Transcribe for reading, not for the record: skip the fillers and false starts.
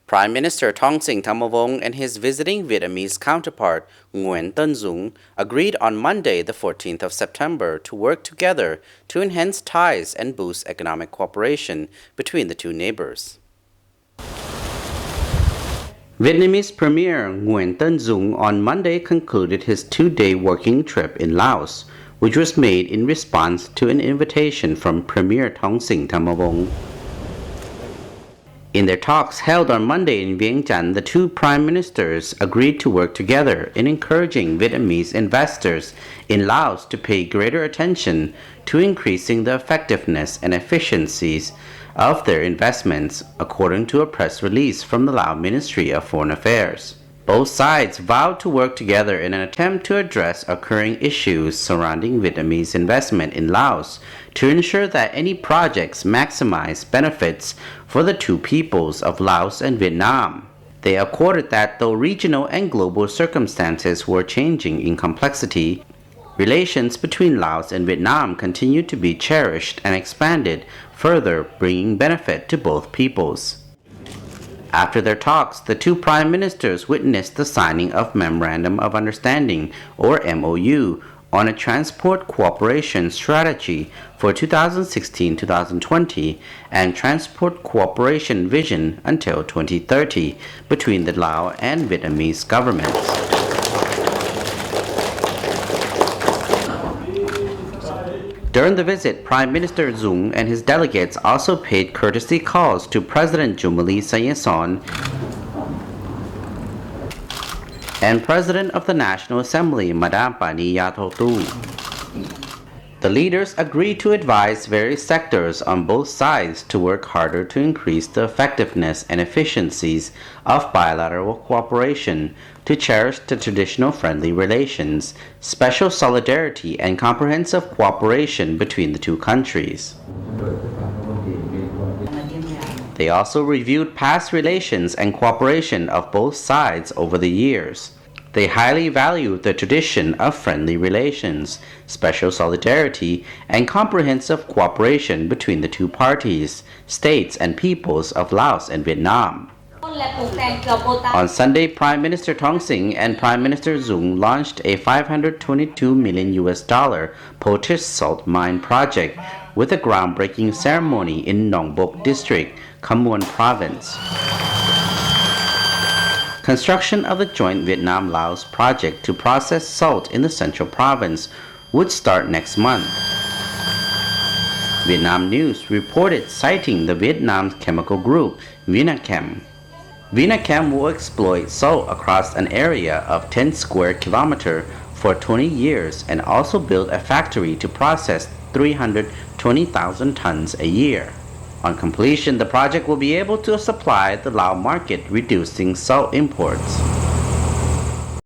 Prime Minister Thongsing Thammavong and his visiting Vietnamese counterpart Nguyen Tan Dung agreed on Monday, the 14th of September, to work together to enhance ties and boost economic cooperation between the two neighbors. Vietnamese Premier Nguyen Tan Dung on Monday concluded his two-day working trip in Laos, which was made in response to an invitation from Premiere Thongsing Thammavong. In their talks held on Monday in Vientiane, the two prime ministers agreed to work together in encouraging Vietnamese investors in Laos to pay greater attention to increasing the effectiveness and efficiencies of their investments, according to a press release from the Lao Ministry of Foreign Affairs. Both sides vowed to work together in an attempt to address occurring issues surrounding Vietnamese investment in Laos to ensure that any projects maximize benefits for the two peoples of Laos and Vietnam. They accorded that though regional and global circumstances were changing in complexity, relations between Laos and Vietnam continued to be cherished and expanded, further bringing benefit to both peoples. After their talks, the two prime ministers witnessed the signing of Memorandum of Understanding, or MOU, on a transport cooperation strategy for 2016-2020 and transport cooperation vision until 2030 between the Lao and Vietnamese governments. During the visit, Prime Minister Dung and his delegates also paid courtesy calls to President Jumalee Sayeson and President of the National Assembly, Madame Pani Yathotu. The leaders agreed to advise various sectors on both sides to work harder to increase the effectiveness and efficiencies of bilateral cooperation, to cherish the traditional friendly relations, special solidarity, and comprehensive cooperation between the two countries. They also reviewed past relations and cooperation of both sides over the years. They highly valued the tradition of friendly relations, special solidarity, and comprehensive cooperation between the two parties, states, and peoples of Laos and Vietnam. On Sunday, Prime Minister Thongsing and Prime Minister Dung launched a $522 million potash salt mine project with a groundbreaking ceremony in Nong Bok District, Kham Muon Province. Construction of the joint Vietnam-Laos project to process salt in the Central Province would start next month. Vietnam News reported citing the Vietnam chemical group Vientiane. Vientiane will exploit salt across an area of 10 square kilometers for 20 years and also build a factory to process 320,000 tons a year. On completion, the project will be able to supply the Lao market, reducing salt imports.